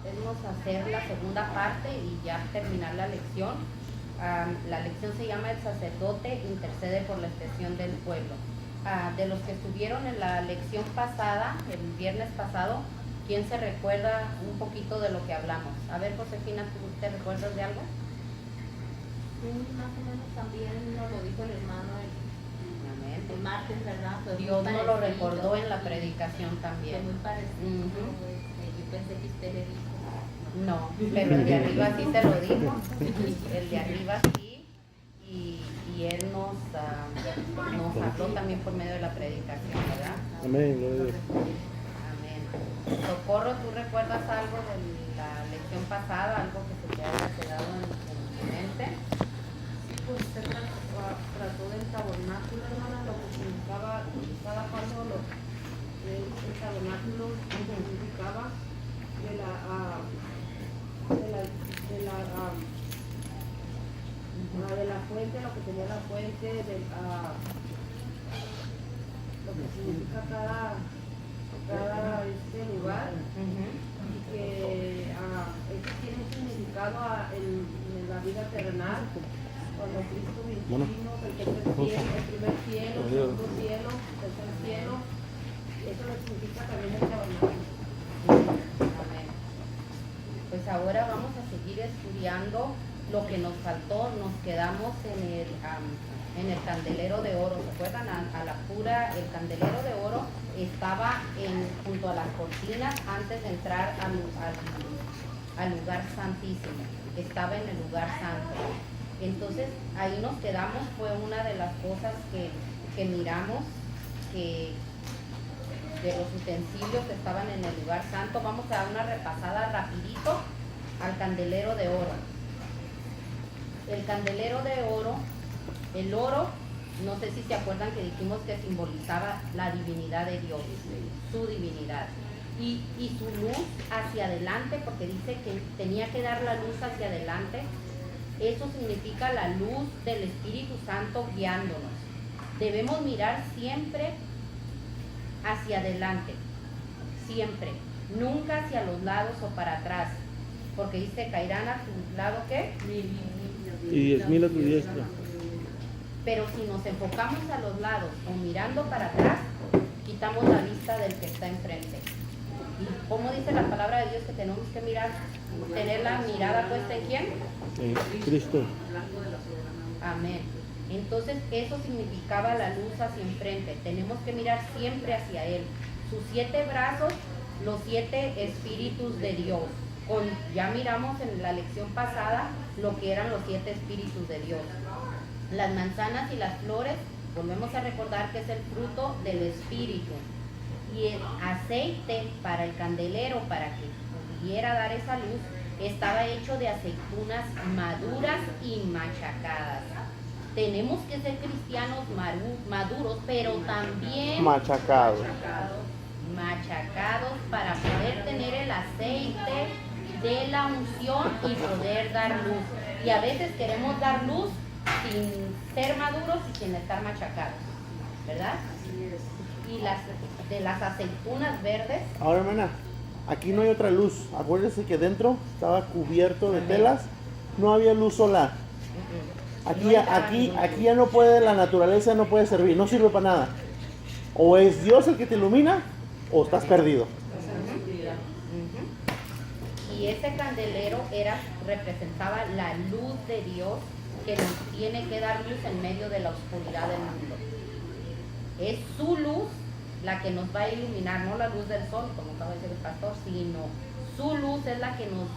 Vamos a hacer la segunda parte y ya terminar la lección. La lección se llama El sacerdote intercede por la expresión del pueblo. De los que estuvieron en la lección pasada, el viernes pasado, ¿quién se recuerda un poquito de lo que hablamos? A ver, Josefina, ¿tú te recuerdas de algo? Sí, más o menos también nos lo dijo el hermano el martes, ¿verdad? Pues Dios nos lo recordó en la predicación también. Fue muy parecido. Yo pensé que usted le dijo. No, pero el de arriba sí se lo dijo. El de arriba sí. Y él nos habló también por medio de la predicación, ¿verdad? Amén. Amén. Socorro, ¿tú recuerdas algo de la lección pasada? ¿Algo que se te haya quedado en tu mente? Pues se trató del tabernáculo, hermana, lo que significaba cada paso, el tabernáculo significaba de la fuente, lo que tenía la fuente, lo que significa cada lugar, y que eso tiene un significado en la vida terrenal. Cuando Cristo vino, el primer cielo, el segundo cielo, el tercer cielo, eso lo significa también el tabernáculo. Amén. Pues ahora vamos a seguir estudiando lo que nos faltó. Nos quedamos en el candelero de oro. ¿Se acuerdan? A la pura, el candelero de oro estaba junto a las cortinas antes de entrar al lugar santísimo. Estaba en el lugar santo. Entonces ahí nos quedamos. Fue una de las cosas que miramos, que de los utensilios que estaban en el lugar santo. Vamos a dar una repasada rapidito al candelero de oro. El candelero de oro, el oro, no sé si se acuerdan que dijimos que simbolizaba la divinidad de Dios, su divinidad, y su luz hacia adelante, porque dice que tenía que dar la luz hacia adelante. Eso significa la luz del Espíritu Santo guiándonos. Debemos mirar siempre hacia adelante, siempre, nunca hacia los lados o para atrás, porque dice, caerán a tu lado, ¿qué? Y 10,000 a tu diestra. Pero si nos enfocamos a los lados o mirando para atrás, quitamos la vista del que está enfrente. ¿Y cómo dice la palabra de Dios que tenemos que mirar, tener la mirada puesta en quién? En Cristo. Amén. Entonces eso significaba la luz hacia enfrente. Tenemos que mirar siempre hacia Él. Sus 7 brazos, los 7 espíritus de Dios. Ya miramos en la lección pasada lo que eran los 7 espíritus de Dios. Las manzanas y las flores, volvemos a recordar que es el fruto del espíritu. Y el aceite para el candelero, para que pudiera dar esa luz, estaba hecho de aceitunas maduras y machacadas. Tenemos que ser cristianos maduros, pero también Machacados para poder tener el aceite de la unción y poder dar luz. Y a veces queremos dar luz sin ser maduros y sin estar machacados, ¿verdad? Y de las aceitunas verdes. Ahora, hermana, aquí no hay otra luz. Acuérdese que dentro estaba cubierto de telas. No había luz solar. Aquí ya no puede, la naturaleza no puede servir. No sirve para nada. O es Dios el que te ilumina o estás perdido. Y ese candelero representaba la luz de Dios que nos tiene que dar luz en medio de la oscuridad del mundo. Es su luz la que nos va a iluminar, no la luz del sol, como acaba de decir el pastor, sino su luz es la que nos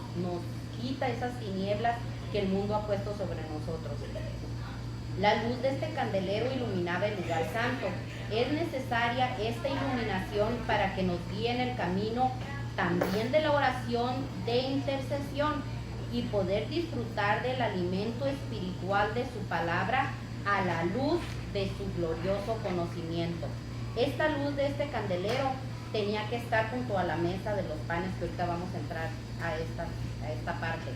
quita esas tinieblas que el mundo ha puesto sobre nosotros. La luz de este candelero iluminaba el lugar santo. Es necesaria esta iluminación para que nos guíe en el camino también de la oración de intercesión y poder disfrutar del alimento espiritual de su palabra a la luz de su glorioso conocimiento. Esta luz de este candelero tenía que estar junto a la mesa de los panes, que ahorita vamos a entrar a esta parte.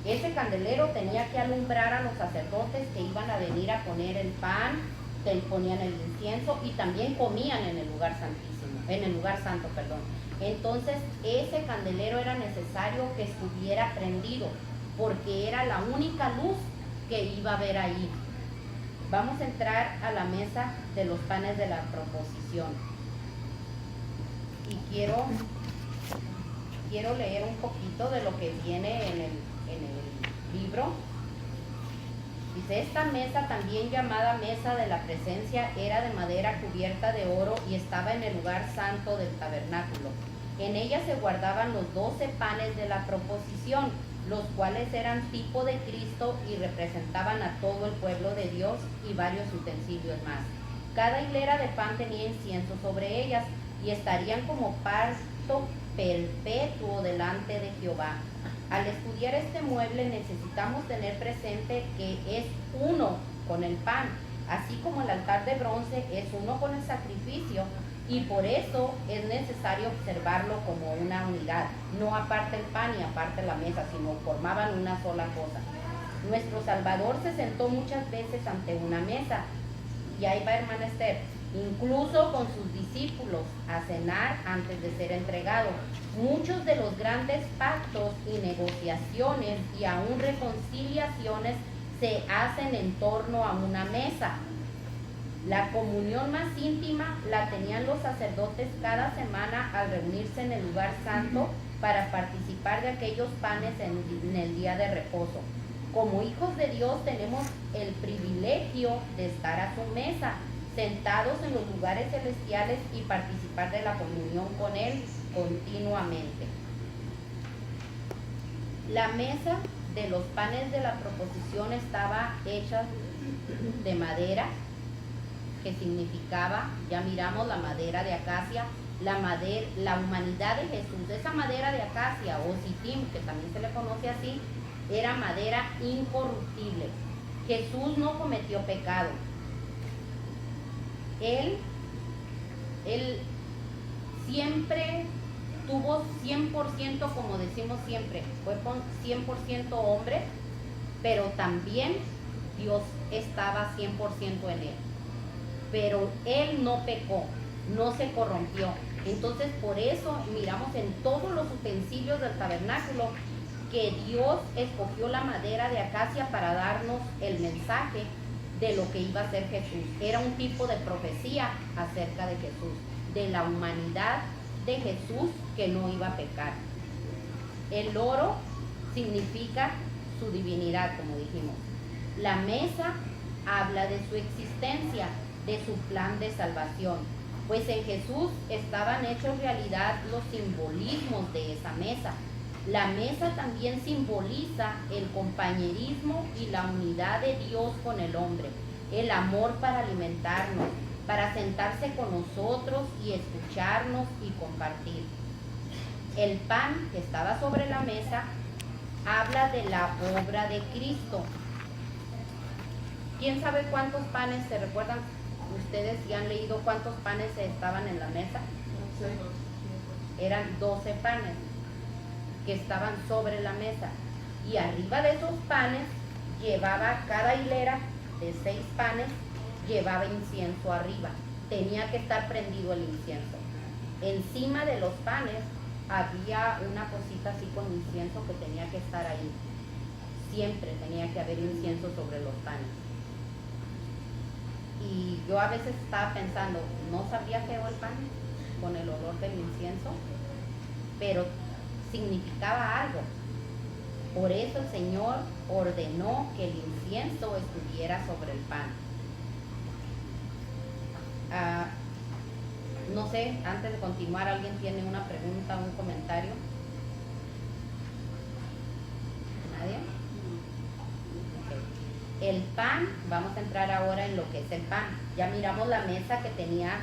Ese candelero tenía que alumbrar a los sacerdotes que iban a venir a poner el pan, que ponían el incienso y también comían en el lugar santísimo, en el lugar santo, perdón. Entonces ese candelero era necesario que estuviera prendido, porque era la única luz que iba a haber ahí. Vamos a entrar a la mesa de los panes de la proposición. Y quiero leer un poquito de lo que viene en el libro. Dice, esta mesa, también llamada mesa de la presencia, era de madera cubierta de oro y estaba en el lugar santo del tabernáculo. En ella se guardaban los 12 panes de la proposición, los cuales eran tipo de Cristo y representaban a todo el pueblo de Dios, y varios utensilios más. Cada hilera de pan tenía incienso sobre ellas y estarían como pacto perpetuo delante de Jehová. Al estudiar este mueble necesitamos tener presente que es uno con el pan, así como el altar de bronce es uno con el sacrificio, y por eso es necesario observarlo como una unidad, no aparte el pan y aparte la mesa, sino formaban una sola cosa. Nuestro Salvador se sentó muchas veces ante una mesa, y ahí va, hermana Esther, incluso con sus discípulos, a cenar antes de ser entregado. Muchos de los grandes pactos y negociaciones y aún reconciliaciones se hacen en torno a una mesa. La comunión más íntima la tenían los sacerdotes cada semana al reunirse en el lugar santo para participar de aquellos panes en el día de reposo. Como hijos de Dios tenemos el privilegio de estar a su mesa, sentados en los lugares celestiales, y participar de la comunión con Él continuamente. La mesa de los panes de la proposición estaba hecha de madera, que significaba, ya miramos, la madera de acacia, la humanidad de Jesús. Esa madera de acacia o sitim, que también se le conoce así, era madera incorruptible. Jesús no cometió pecado. Él siempre tuvo 100%, como decimos siempre, fue con 100% hombre, pero también Dios estaba 100% en él. Pero él no pecó, no se corrompió. Entonces por eso miramos en todos los utensilios del tabernáculo que Dios escogió la madera de acacia para darnos el mensaje de lo que iba a ser Jesús. Era un tipo de profecía acerca de Jesús, de la humanidad de Jesús que no iba a pecar. El oro significa su divinidad, como dijimos. La mesa habla de su existencia, de su plan de salvación, pues en Jesús estaban hechos realidad los simbolismos de esa mesa. La mesa también simboliza el compañerismo y la unidad de Dios con el hombre, el amor para alimentarnos, para sentarse con nosotros y escucharnos y compartir. El pan que estaba sobre la mesa habla de la obra de Cristo. ¿Quién sabe cuántos panes se recuerdan? Ustedes ya han leído cuántos panes estaban en la mesa. Eran 12 panes que estaban sobre la mesa, y arriba de esos panes llevaba cada hilera de 6 panes, llevaba incienso arriba. Tenía que estar prendido el incienso. Encima de los panes había una cosita así con incienso que tenía que estar ahí. Siempre tenía que haber incienso sobre los panes. Y yo a veces estaba pensando, ¿no sabría feo el pan con el olor del incienso? Pero significaba algo. Por eso el Señor ordenó que el incienso estuviera sobre el pan. No sé, antes de continuar, ¿alguien tiene una pregunta, un comentario? ¿Nadie? Okay. El pan, vamos a entrar ahora en lo que es el pan. Ya miramos la mesa que tenía,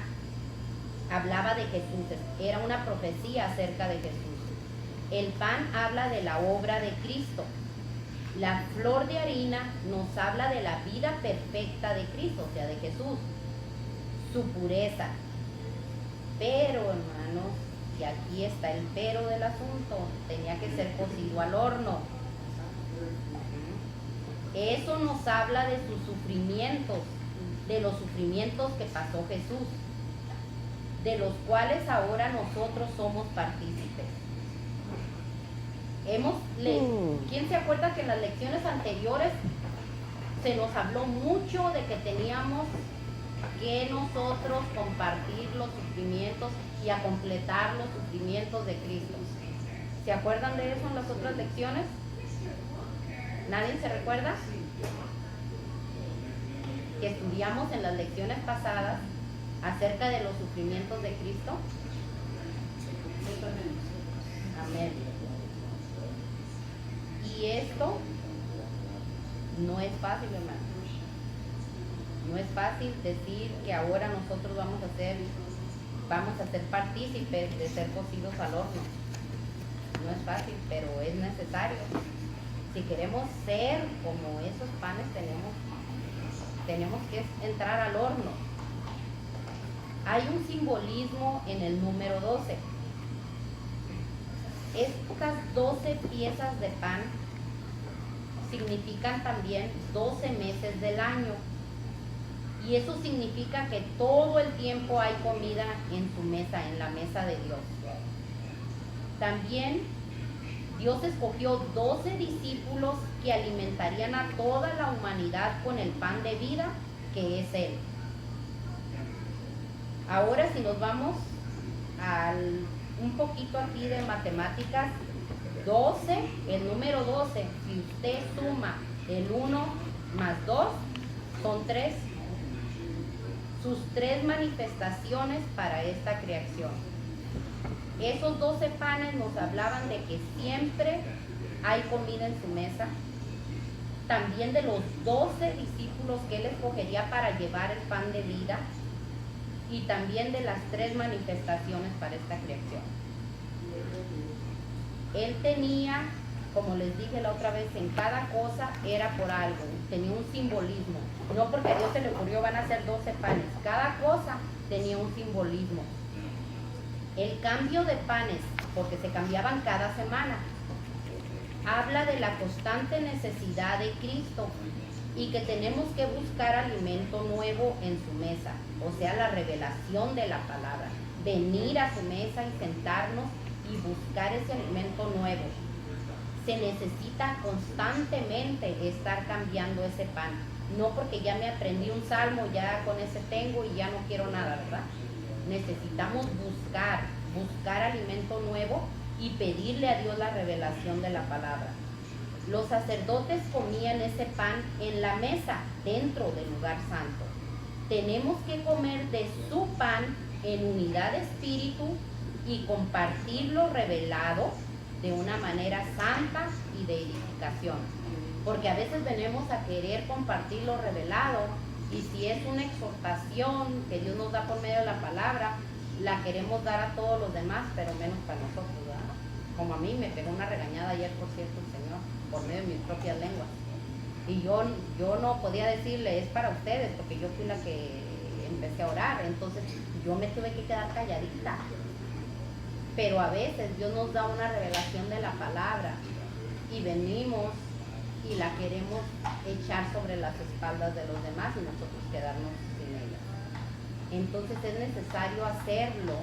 hablaba de Jesús, era una profecía acerca de Jesús. El pan habla de la obra de Cristo. La flor de harina nos habla de la vida perfecta de Cristo, o sea, de Jesús, su pureza. Pero, hermanos, y aquí está el pero del asunto, tenía que ser cocido al horno. Eso nos habla de sus sufrimientos, de los sufrimientos que pasó Jesús. de los cuales ahora nosotros somos partícipes. ¿Quién se acuerda que en las lecciones anteriores se nos habló mucho de que teníamos que nosotros compartir los sufrimientos y a completar los sufrimientos de Cristo? ¿Se acuerdan de eso en las otras lecciones? ¿Nadie se recuerda? Que estudiamos en las lecciones pasadas acerca de los sufrimientos de Cristo. Amén. Y esto no es fácil, hermano. No es fácil decir que ahora nosotros vamos a ser partícipes de ser cocidos al horno. No es fácil, pero es necesario. Si queremos ser como esos panes, tenemos que entrar al horno. Hay un simbolismo en el número 12. Estas 12 piezas de pan significan también 12 meses del año. Y eso significa que todo el tiempo hay comida en su mesa, en la mesa de Dios. También Dios escogió 12 discípulos que alimentarían a toda la humanidad con el pan de vida que es Él. Ahora si nos vamos un poquito aquí de matemáticas, 12, el número 12, si usted suma el 1 más 2, son 3. Sus 3 manifestaciones para esta creación. Esos 12 panes nos hablaban de que siempre hay comida en su mesa. También de los 12 discípulos que Él escogería para llevar el pan de vida. Y también de las 3 manifestaciones para esta creación. Él tenía, como les dije la otra vez, en cada cosa era por algo, tenía un simbolismo. No porque a Dios se le ocurrió van a ser 12 panes, cada cosa tenía un simbolismo. El cambio de panes, porque se cambiaban cada semana, habla de la constante necesidad de Cristo y que tenemos que buscar alimento nuevo en su mesa, o sea, la revelación de la palabra, venir a su mesa y sentarnos y buscar ese alimento nuevo. Se necesita constantemente estar cambiando ese pan, no porque ya me aprendí un salmo, ya con ese tengo y ya no quiero nada, ¿verdad? Necesitamos buscar alimento nuevo y pedirle a Dios la revelación de la palabra. Los sacerdotes comían ese pan en la mesa, dentro del lugar santo. Tenemos que comer de su pan en unidad de espíritu y compartir lo revelado de una manera santa y de edificación. Porque a veces venimos a querer compartir lo revelado y si es una exhortación que Dios nos da por medio de la palabra, la queremos dar a todos los demás, pero menos para nosotros, ¿verdad? Como a mí me pegó una regañada ayer, por cierto, el Señor, por medio de mis propias lenguas. Y yo no podía decirle, es para ustedes, porque yo fui la que empecé a orar, entonces yo me tuve que quedar calladita. Pero a veces Dios nos da una revelación de la palabra y venimos y la queremos echar sobre las espaldas de los demás y nosotros quedarnos sin ella. Entonces es necesario hacerlo,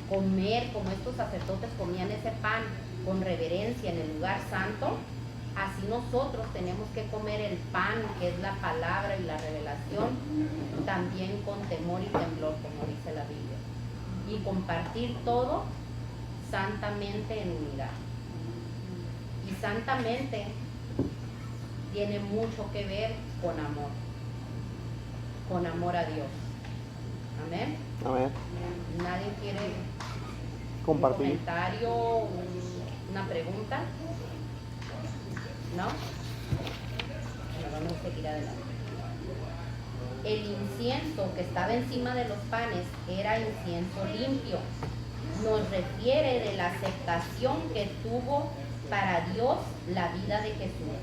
comer como estos sacerdotes comían ese pan con reverencia en el lugar santo. Así nosotros tenemos que comer el pan que es la palabra y la revelación también con temor y temblor, como dice la Biblia, y compartir todo santamente en unidad. Y santamente tiene mucho que ver con amor a Dios. Amén. Amén. ¿Nadie quiere Compartir. un comentario, una pregunta? ¿No? Bueno, vamos a seguir adelante. El incienso que estaba encima de los panes era incienso limpio. Nos refiere de la aceptación que tuvo para Dios la vida de Jesús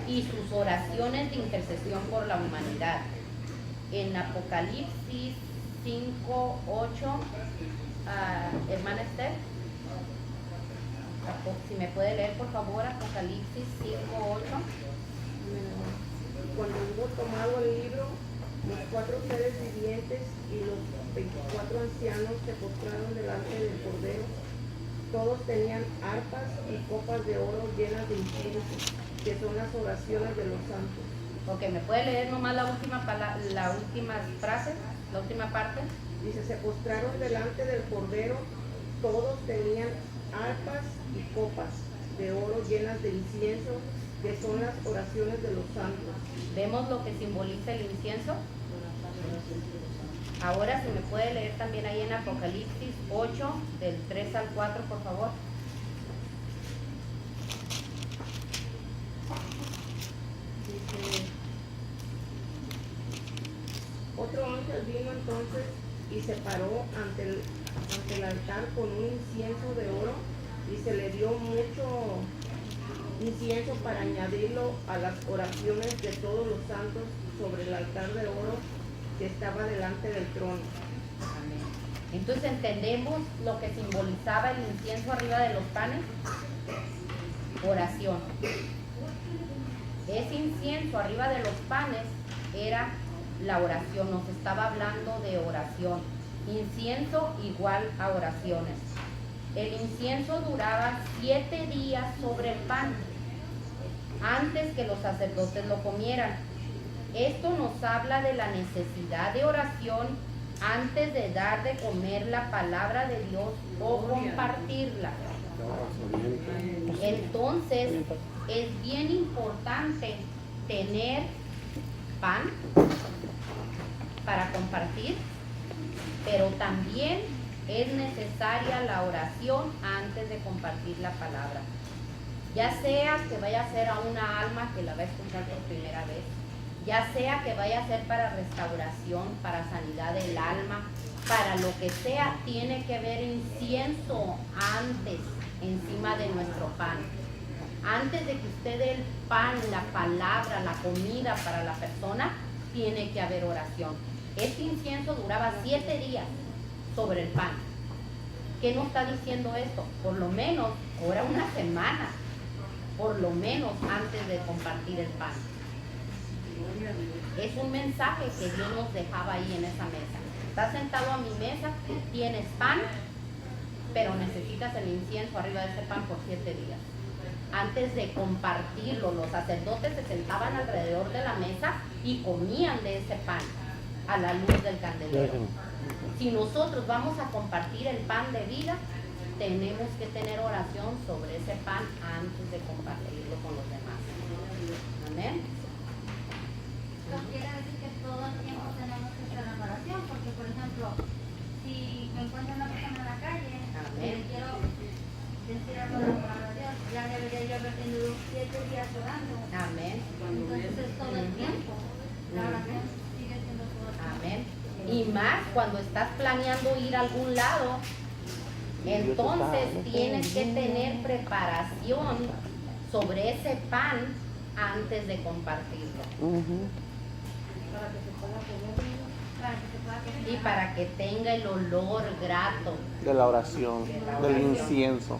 y sus oraciones de intercesión por la humanidad. En Apocalipsis 5:8, hermana Esther, si me puede leer por favor Apocalipsis 5:8. Cuando hubo tomado el libro, Los 4 seres vivientes y los 24 ancianos se postraron delante del Cordero. Todos tenían arpas y copas de oro llenas de incienso, que son las oraciones de los santos. Ok, ¿me puede leer nomás la última frase, la última parte? Dice, se postraron delante del Cordero, todos tenían arpas y copas de oro llenas de incienso, que son las oraciones de los santos. ¿Vemos lo que simboliza el incienso? Ahora, si me puede leer también ahí en Apocalipsis 8, del 3 al 4, por favor. Dice, otro ángel vino entonces y se paró ante el altar con un incienso de oro, y se le dio mucho incienso para añadirlo a las oraciones de todos los santos sobre el altar de oro que estaba delante del trono. Amén. Entonces, ¿entendemos lo que simbolizaba el incienso arriba de los panes? Oración. Ese incienso arriba de los panes era la oración, nos estaba hablando de oración. Incienso igual a oraciones. El incienso duraba 7 días sobre el pan, antes que los sacerdotes lo comieran. Esto nos habla de la necesidad de oración antes de dar de comer la palabra de Dios o compartirla. Entonces, es bien importante tener pan para compartir, pero también es necesaria la oración antes de compartir la palabra. Ya sea que vaya a ser a una alma que la va a escuchar por primera vez, ya sea que vaya a ser para restauración, para sanidad del alma, para lo que sea, tiene que haber incienso antes encima de nuestro pan. Antes de que usted dé el pan, la palabra, la comida para la persona, tiene que haber oración. Este incienso duraba 7 días sobre el pan. ¿Qué nos está diciendo esto? Por lo menos, ahora una semana, por lo menos antes de compartir el pan. Es un mensaje que Dios nos dejaba ahí en esa mesa. Estás sentado a mi mesa, tienes pan, pero necesitas el incienso arriba de ese pan por 7 días. Antes de compartirlo, los sacerdotes se sentaban alrededor de la mesa y comían de ese pan a la luz del candelero. Si nosotros vamos a compartir el pan de vida, tenemos que tener oración sobre ese pan antes de compartirlo con los demás. Amén. Esto quiere decir que todo el tiempo tenemos que estar en oración, porque por ejemplo, si me encuentro una persona en la calle y le quiero decir algo de la palabra de Dios, ya debería yo haber tenido 7 días orando. Amén. Entonces es todo el tiempo. La oración sigue siendo todo el tiempo. Amén. Y más cuando estás planeando ir a algún lado, entonces tienes que tener preparación sobre ese pan antes de compartirlo. Y para que tenga el olor grato De la oración, del incienso.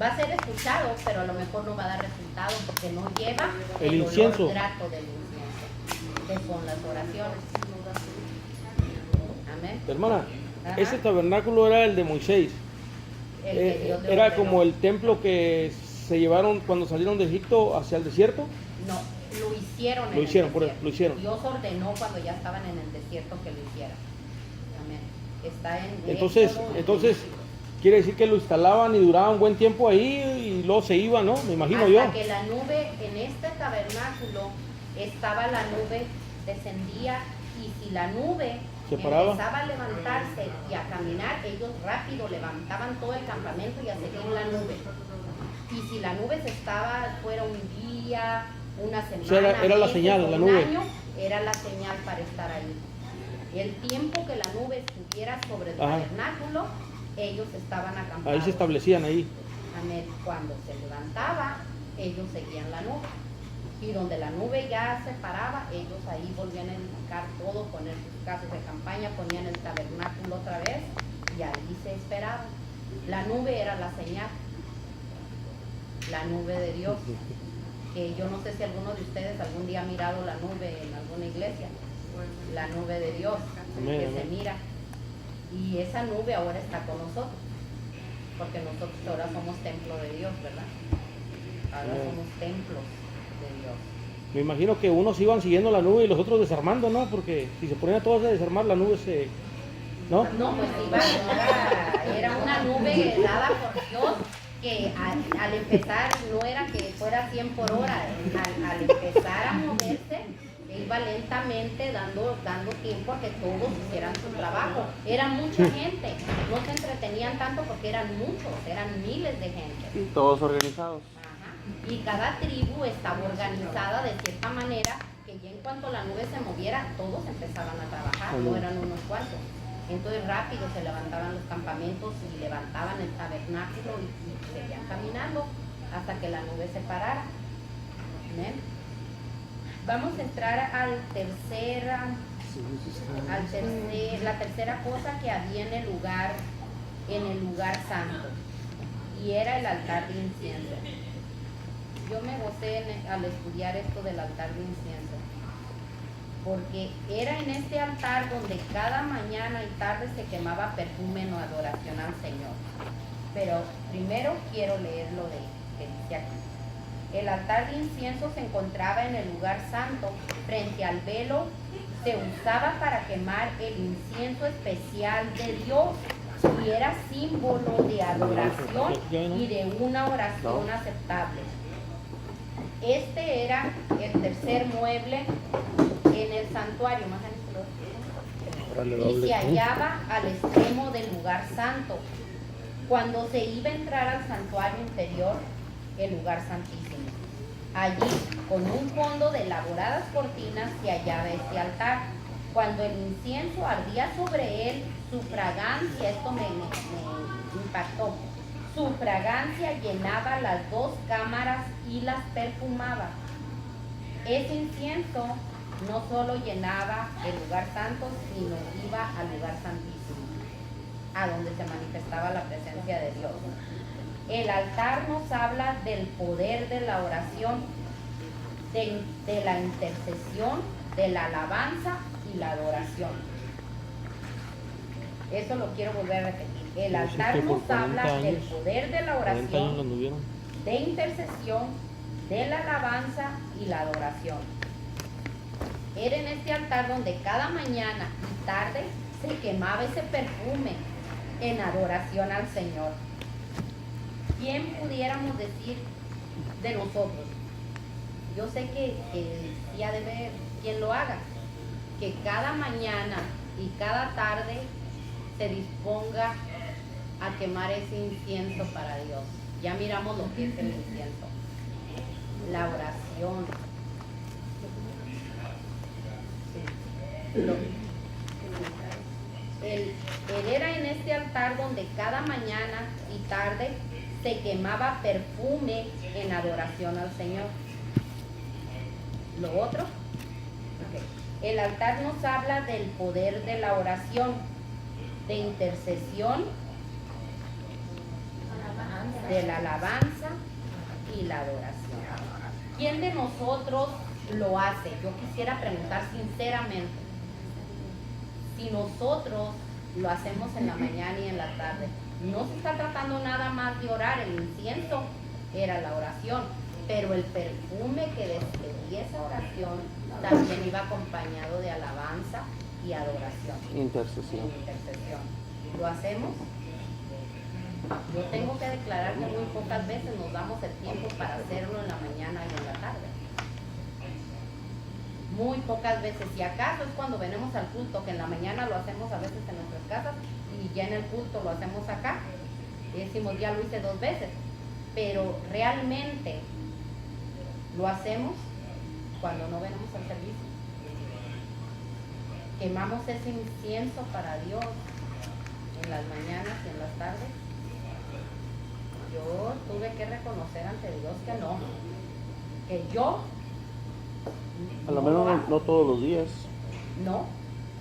Va a ser escuchado, pero a lo mejor no va a dar resultado porque no lleva El el incienso. olor grato del incienso, que son las oraciones. Amén. Hermana, Ajá. ese tabernáculo era el de Moisés. El que Dios le Era ordenó. como el templo que se llevaron cuando salieron de Egipto hacia el desierto. No, lo hicieron. Lo hicieron, lo hicieron. Dios ordenó cuando ya estaban en el desierto que lo hicieran. Amén. Está en Entonces quiere decir que lo instalaban y duraban buen tiempo ahí y luego se iban, ¿no? Me imagino hasta yo. que la nube en este tabernáculo estaba, la nube descendía, y si la nube Se paraba. empezaba a levantarse y a caminar, ellos rápido levantaban todo el campamento y a seguir la nube. Y si la nube se estaba fuera un día, una semana, O sea, era la meses señal, o la un nube. año, era la señal para estar ahí. El tiempo que la nube estuviera sobre el Ajá. tabernáculo, ellos estaban acampados. Ahí se establecían ahí. Amén. Cuando se levantaba, ellos seguían la nube. Y donde la nube ya se paraba, ellos ahí volvían a edificar todo, poner sus casas de campaña, ponían el tabernáculo otra vez y ahí se esperaban. La nube era la señal, la nube de Dios, que yo no sé si alguno de ustedes algún día ha mirado la nube en alguna iglesia, la nube de Dios, que se mira. Y esa nube ahora está con nosotros, porque nosotros ahora somos templo de Dios, ¿verdad? Ahora somos templos de Dios. Me imagino que unos iban siguiendo la nube y los otros desarmando, ¿no? Porque si se ponían todos a desarmar, la nube se... ¿no? No, pues era una nube dada por Dios, que al empezar no era que fuera 100 por hora, al empezar a moverse, iba lentamente dando tiempo a que todos hicieran su trabajo. Era mucha gente, no se entretenían tanto porque eran muchos, eran miles de gente. Y todos organizados. Ajá. Y cada tribu estaba organizada de cierta manera que ya en cuanto la nube se moviera, todos empezaban a trabajar, no eran unos cuantos. Entonces rápido se levantaban los campamentos y levantaban el tabernáculo y seguían caminando hasta que la nube se parara. ¿Ven? Vamos a entrar la tercera cosa que había en el lugar santo, y era el altar de incienso. Yo me gocé al estudiar esto del altar de incienso, porque era en este altar donde cada mañana y tarde se quemaba perfume en adoración al Señor. Pero primero quiero leer lo que dice aquí. El altar de incienso se encontraba en el lugar santo, frente al velo. Se usaba para quemar el incienso especial de Dios y era símbolo de adoración y de una oración aceptable. Este era el tercer mueble en el santuario, y se hallaba al extremo del lugar santo, cuando se iba a entrar al santuario interior, el lugar santísimo. Allí, con un fondo de elaboradas cortinas, se hallaba este altar. Cuando el incienso ardía sobre él, su fragancia, esto me impactó, su fragancia llenaba las dos cámaras y las perfumaba. Ese incienso no solo llenaba el lugar santo, sino iba al lugar santísimo, a donde se manifestaba la presencia de Dios. El altar nos habla del poder de la oración, de la intercesión, de la alabanza y la adoración. Eso lo quiero volver a repetir. El altar nos habla del poder de la oración, de intercesión, de la alabanza y la adoración. Era en este altar donde cada mañana y tarde se quemaba ese perfume en adoración al Señor. ¿Quién pudiéramos decir de nosotros? Yo sé que sí ha de ver quien lo haga, que cada mañana y cada tarde se disponga a quemar ese incienso para Dios. Ya miramos lo que es el incienso, la oración. Él era en este altar donde cada mañana y tarde se quemaba perfume en adoración al Señor. Lo otro, el altar nos habla del poder de la oración, de intercesión, de la alabanza y la adoración. ¿Quién de nosotros lo hace? Yo quisiera preguntar sinceramente, si nosotros lo hacemos en la mañana y en la tarde, no se está tratando nada más de orar. El incienso era la oración, pero el perfume que despedía esa oración también iba acompañado de alabanza y adoración. Intercesión. ¿Lo hacemos? Yo tengo que declarar que muy pocas veces nos damos el tiempo para hacerlo en la mañana y en la tarde. Muy pocas veces. Si acaso es cuando venimos al culto, que en la mañana lo hacemos a veces en nuestras casas y ya en el culto lo hacemos acá. Y decimos, ya lo hice 2 veces. Pero realmente lo hacemos cuando no venimos al servicio. Quemamos ese incienso para Dios en las mañanas y en las tardes. Yo tuve que reconocer ante Dios que no. Que yo A lo menos no todos los días. No,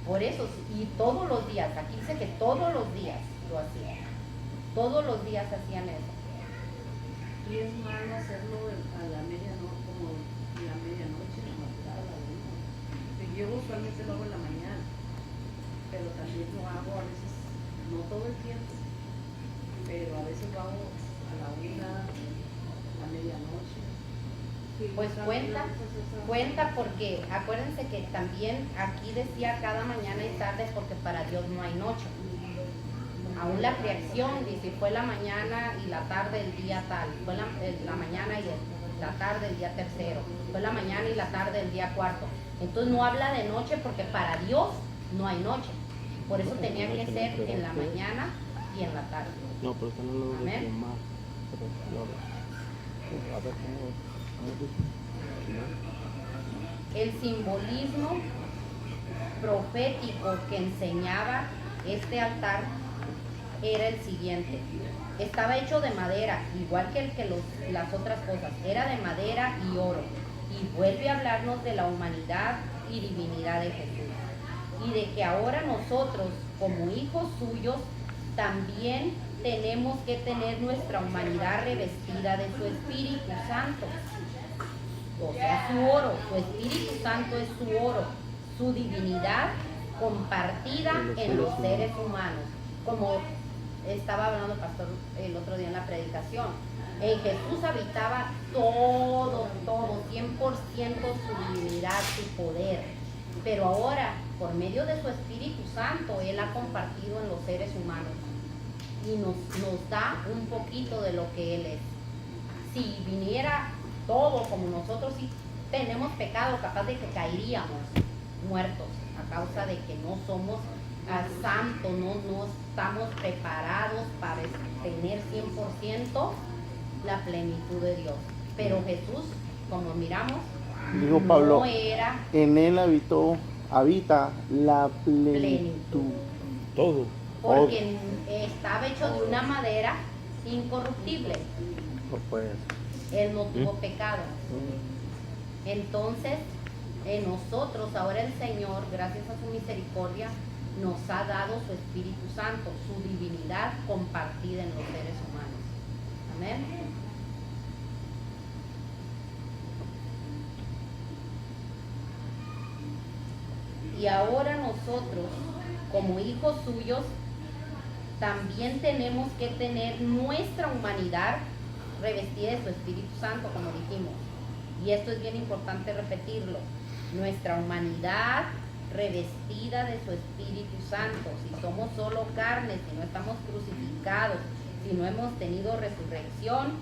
por eso, y todos los días, aquí dice que todos los días lo hacían. Todos los días hacían eso. Y es malo hacerlo a la medianoche, como la medianoche, la madrugada, ¿no? Yo usualmente lo hago en la mañana, pero también lo hago a veces, no todo el tiempo, pero a veces lo hago a la 1, a la medianoche. Pues cuenta porque acuérdense que también aquí decía cada mañana y tarde porque para Dios no hay noche. Aún la creación dice fue la mañana y la tarde el día tal, fue la mañana y la tarde el día tercero, fue la mañana y la tarde el día cuarto. Entonces no habla de noche porque para Dios no hay noche. Por eso tenía que ser en la mañana y en la tarde. No, pero están hablando de Amén. quemar. A ver, El simbolismo profético que enseñaba este altar era el siguiente. Estaba hecho de madera, igual que las otras cosas. Era de madera y oro. Y vuelve a hablarnos de la humanidad y divinidad de Jesús. Y de que ahora nosotros, como hijos suyos, también tenemos que tener nuestra humanidad revestida de su Espíritu Santo. O sea, su oro, su Espíritu Santo es su oro, su divinidad compartida en los seres humanos. Como estaba hablando el pastor el otro día en la predicación, en Jesús habitaba todo, 100% su divinidad, su poder. Pero ahora, por medio de su Espíritu Santo, Él ha compartido en los seres humanos y nos da un poquito de lo que Él es. Si viniera todo como nosotros, sí tenemos pecado, capaz de que caeríamos muertos a causa de que no somos santos, no estamos preparados para tener 100% la plenitud de Dios. Pero Jesús, como miramos, Dijo Pablo, no era en él habita la plenitud. todo. porque estaba hecho de una madera incorruptible. No puede. Él no tuvo pecado. Entonces, en nosotros, ahora el Señor, gracias a su misericordia, nos ha dado su Espíritu Santo, su divinidad compartida en los seres humanos. Amén. Y ahora nosotros, como hijos suyos, también tenemos que tener nuestra humanidad revestida de su Espíritu Santo, como dijimos. Y esto es bien importante repetirlo. Nuestra humanidad revestida de su Espíritu Santo. Si somos solo carne, si no estamos crucificados, si no hemos tenido resurrección,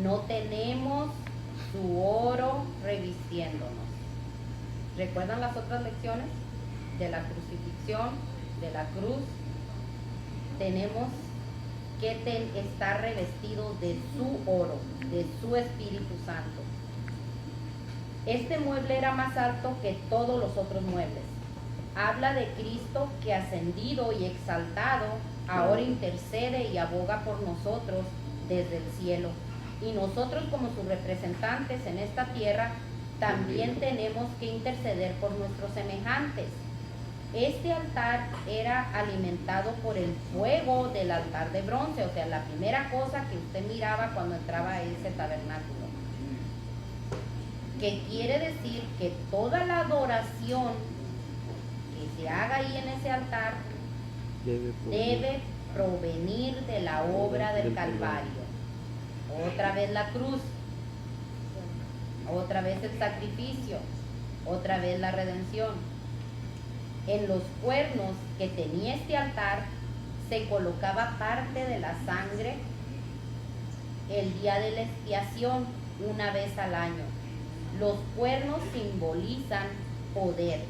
no tenemos su oro revistiéndonos. ¿Recuerdan las otras lecciones? De la crucifixión, de la cruz. Tenemos que estar revestidos de su oro, de su Espíritu Santo. Este mueble era más alto que todos los otros muebles. Habla de Cristo que ascendido y exaltado, ahora intercede y aboga por nosotros desde el cielo. Y nosotros como sus representantes en esta tierra, también tenemos que interceder por nuestros semejantes. Este altar era alimentado por el fuego del altar de bronce, o sea, la primera cosa que usted miraba cuando entraba a ese tabernáculo. Que quiere decir que toda la adoración que se haga ahí en ese altar debe provenir de la obra del Calvario. Otra vez la cruz, otra vez el sacrificio, otra vez la redención. En los cuernos que tenía este altar se colocaba parte de la sangre el día de la expiación, una vez al año. Los cuernos simbolizan poder,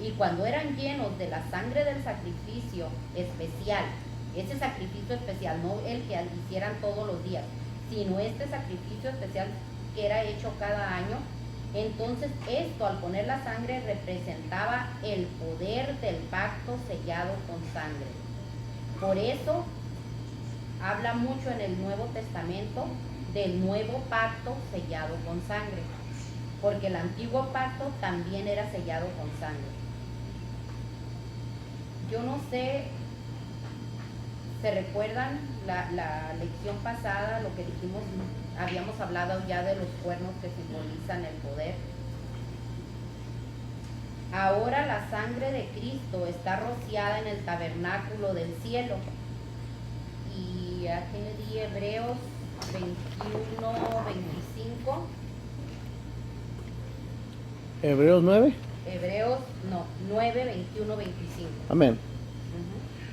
y cuando eran llenos de la sangre del sacrificio especial, ese sacrificio especial, no el que hicieran todos los días, sino este sacrificio especial que era hecho cada año, entonces esto, al poner la sangre, representaba el poder del pacto sellado con sangre. Por eso habla mucho en el Nuevo Testamento del nuevo pacto sellado con sangre, porque el antiguo pacto también era sellado con sangre. Yo no sé, ¿se recuerdan la lección pasada, lo que dijimos habíamos hablado ya de los cuernos que simbolizan el poder. Ahora la sangre de Cristo está rociada en el tabernáculo del cielo. Y aquí le di Hebreos 21, 25. Hebreos 9. Hebreos, no, 9, 21, 25. Amén.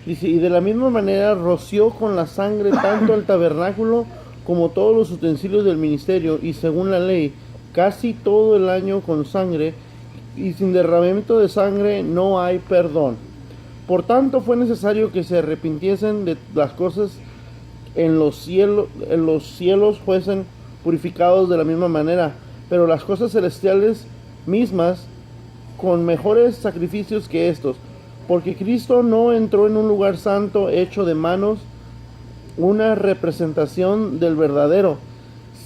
Dice, y de la misma manera roció con la sangre tanto el tabernáculo como todos los utensilios del ministerio, y según la ley, casi todo el año con sangre, y sin derramamiento de sangre no hay perdón. Por tanto fue necesario que se arrepintiesen de las cosas en los cielos fuesen purificados de la misma manera, pero las cosas celestiales mismas con mejores sacrificios que estos, porque Cristo no entró en un lugar santo hecho de manos, una representación del verdadero,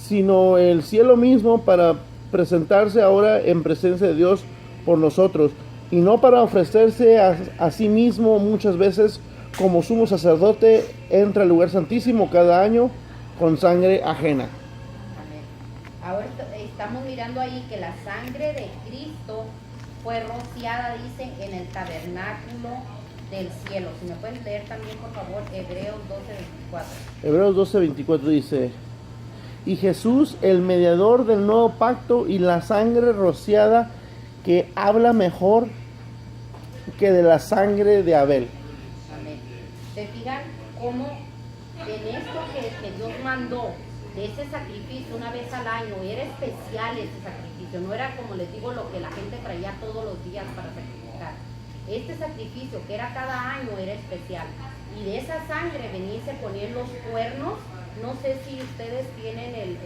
sino el cielo mismo, para presentarse ahora en presencia de Dios por nosotros, y no para ofrecerse a sí mismo muchas veces como sumo sacerdote entra al lugar santísimo cada año con sangre ajena. Amén. Ahora estamos mirando ahí que la sangre de Cristo fue rociada, dice, en el tabernáculo del cielo. Si me pueden leer también, por favor, Hebreos 12:24. Hebreos 12:24 dice, y Jesús, el mediador del nuevo pacto, y la sangre rociada que habla mejor que de la sangre de Abel. Amén. ¿Se fijan cómo en esto que Dios mandó, de ese sacrificio una vez al año, era especial ese sacrificio? No era, como les digo, lo que la gente traía todos los días para sacrificar. Este sacrificio, que era cada año, era especial. Y de esa sangre venía y se ponían los cuernos. No sé si ustedes tienen el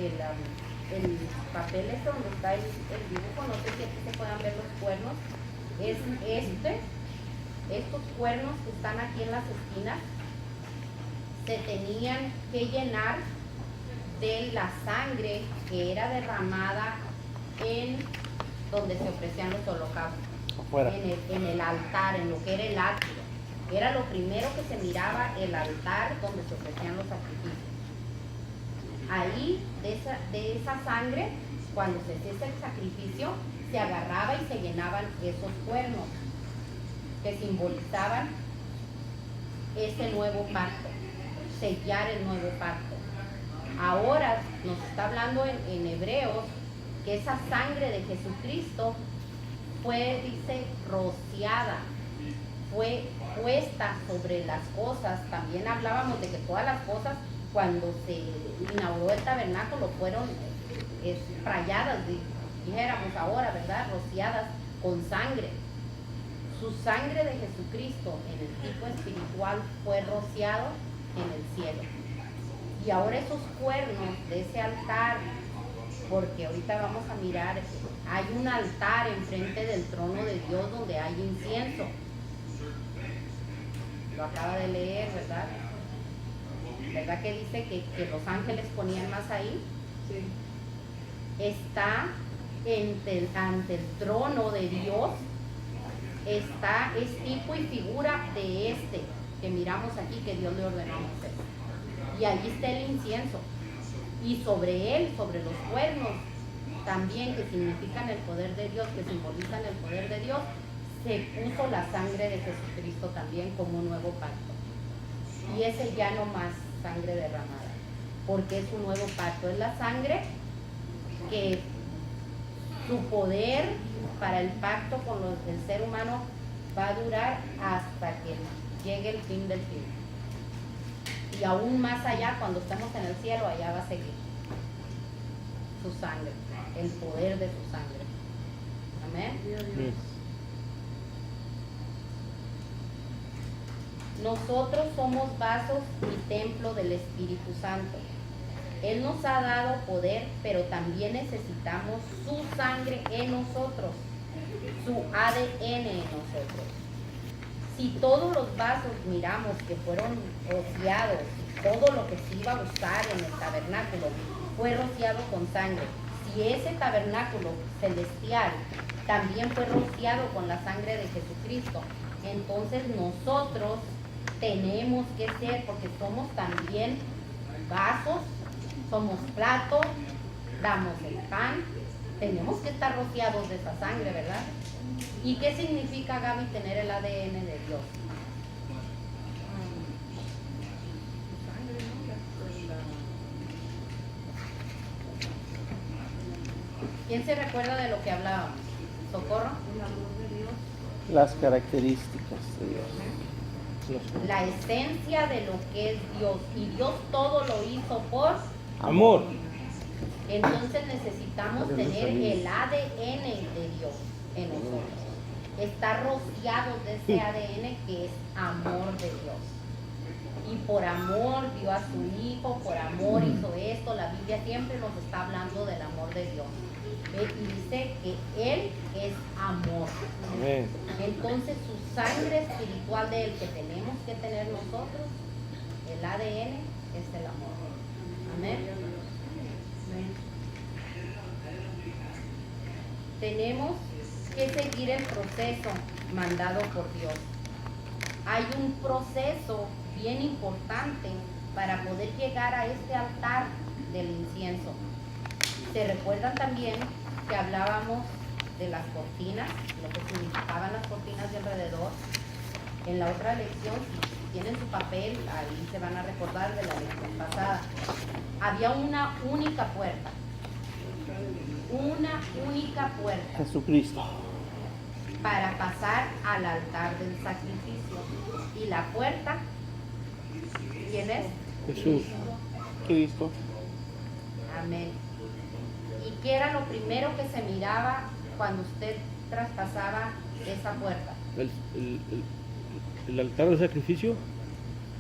papel este donde está el dibujo, no sé si aquí se puedan ver los cuernos. Es estos cuernos que están aquí en las esquinas, se tenían que llenar de la sangre que era derramada en donde se ofrecían los holocaustos, Afuera. en el altar, en lo que era el atrio. Era lo primero que se miraba, el altar donde se ofrecían los sacrificios. Ahí, de esa sangre, cuando se hacía el sacrificio, se agarraba y se llenaban esos cuernos que simbolizaban ese nuevo pacto, sellar el nuevo pacto. Ahora nos está hablando en Hebreos que esa sangre de Jesucristo fue, dice, rociada, fue puesta sobre las cosas. También hablábamos de que todas las cosas, cuando se inauguró el tabernáculo, fueron sprayadas, dijéramos ahora, ¿verdad? Rociadas con sangre. Su sangre de Jesucristo en el tipo espiritual fue rociado en el cielo. Y ahora esos cuernos de ese altar, porque ahorita vamos a mirar, hay un altar enfrente del trono de Dios donde hay incienso. Lo acaba de leer, ¿verdad? ¿Verdad que dice que los ángeles ponían más ahí? Sí. Está ante el trono de Dios, es tipo y figura de este que miramos aquí, que Dios le ordenó a Moisés. Y allí está el incienso. Y sobre él, sobre los cuernos, también, que significan el poder de Dios, que simbolizan el poder de Dios, se puso la sangre de Jesucristo también como un nuevo pacto. Y ese ya no más sangre derramada, porque es un nuevo pacto. Es la sangre que su poder para el pacto con el ser humano va a durar hasta que llegue el fin del fin. Y aún más allá, cuando estemos en el cielo, allá va a seguir su sangre, el poder de su sangre. Amén. Sí. Nosotros somos vasos y templo del Espíritu Santo. Él nos ha dado poder, pero también necesitamos su sangre en nosotros, su ADN en nosotros. Si todos los vasos miramos que fueron rociados, todo lo que se iba a usar en el tabernáculo fue rociado con sangre, si ese tabernáculo celestial también fue rociado con la sangre de Jesucristo, entonces nosotros tenemos que ser, porque somos también vasos Somos plato, damos el pan, tenemos que estar rociados de esa sangre, ¿verdad? ¿Y qué significa, Gaby, tener el ADN de Dios? ¿Quién se recuerda de lo que hablábamos? ¿Socorro? El amor de Dios. Las características de Dios. La esencia de lo que es Dios. Y Dios todo lo hizo por Amor. Entonces necesitamos tener el ADN de Dios en nosotros. Estar rociados de ese ADN que es amor de Dios. Y por amor dio a su Hijo, por amor hizo esto. La Biblia siempre nos está hablando del amor de Dios. Y dice que Él es amor. Amén. Entonces su sangre espiritual de Él que tenemos que tener nosotros, el ADN es el amor. Amén. Tenemos que seguir el proceso mandado por Dios. Hay un proceso bien importante para poder llegar a este altar del incienso. ¿Se recuerdan también que hablábamos de las cortinas, lo que significaban las cortinas de alrededor? En la otra lección, si tienen su papel, ahí se van a recordar de la lección pasada. Había una única puerta. Una única puerta Jesucristo. para pasar al altar del sacrificio. Y la puerta, ¿quién es? Jesús. Cristo. Amén. ¿Y qué era lo primero que se miraba cuando usted traspasaba esa puerta? El altar de sacrificio.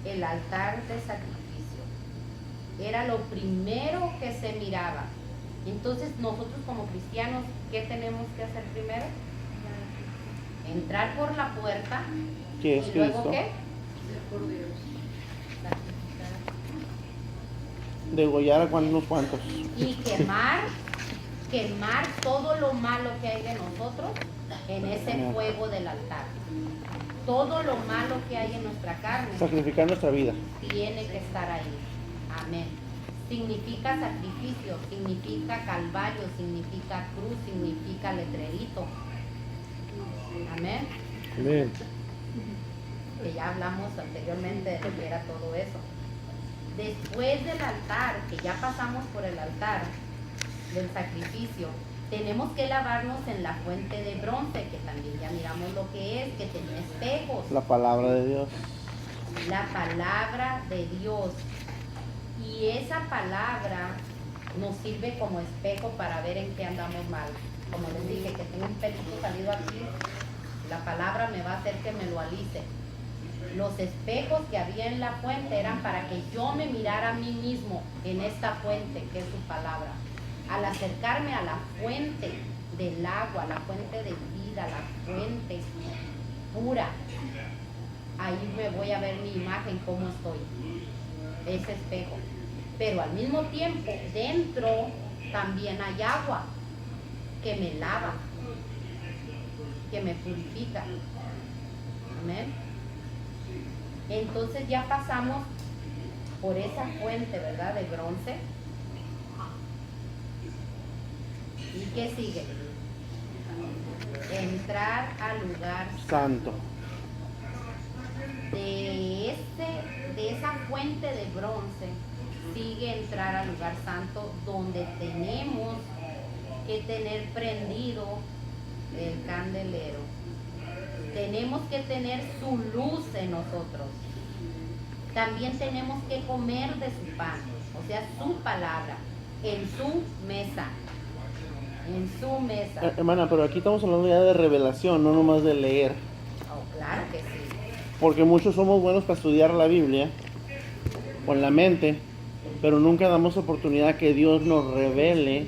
El altar de sacrificio. Era lo primero que se miraba. Entonces nosotros como cristianos, ¿qué tenemos que hacer primero? Entrar por la puerta. ¿Qué es ¿Y luego Cristo? qué? Por Dios. Degollar a unos cuantos. Y quemar todo lo malo que hay de nosotros en ese fuego del altar. Todo lo malo que hay en nuestra carne Sacrificar nuestra vida. tiene que estar ahí. Amén. Significa sacrificio, significa calvario, significa cruz, significa letrerito. Amén. Amén. Que ya hablamos anteriormente de lo que era todo eso. Después del altar, que ya pasamos por el altar del sacrificio, tenemos que lavarnos en la fuente de bronce, que también ya miramos lo que es, que tenía espejos. La palabra de Dios. La palabra de Dios. Y esa palabra nos sirve como espejo para ver en qué andamos mal. Como les dije, que tengo un pelito salido aquí, la palabra me va a hacer que me lo alice. Los espejos que había en la fuente eran para que yo me mirara a mí mismo en esta fuente que es su palabra. Al acercarme a la fuente del agua, la fuente de vida, la fuente pura, ahí me voy a ver mi imagen, cómo estoy, ese espejo. Pero al mismo tiempo, dentro también hay agua que me lava, que me purifica. Amén. Entonces ya pasamos por esa fuente, ¿verdad? De bronce. ¿Y qué sigue? Entrar al lugar Santo. de esa fuente de bronce. Sigue entrar al lugar santo, donde tenemos que tener prendido el candelero. Tenemos que tener su luz en nosotros. También tenemos que comer de su pan, o sea, su palabra, en su mesa. En su mesa. Hermana, pero aquí estamos hablando ya de revelación, no nomás de leer. Oh, claro que sí. Porque muchos somos buenos para estudiar la Biblia con la mente, pero nunca damos oportunidad que Dios nos revele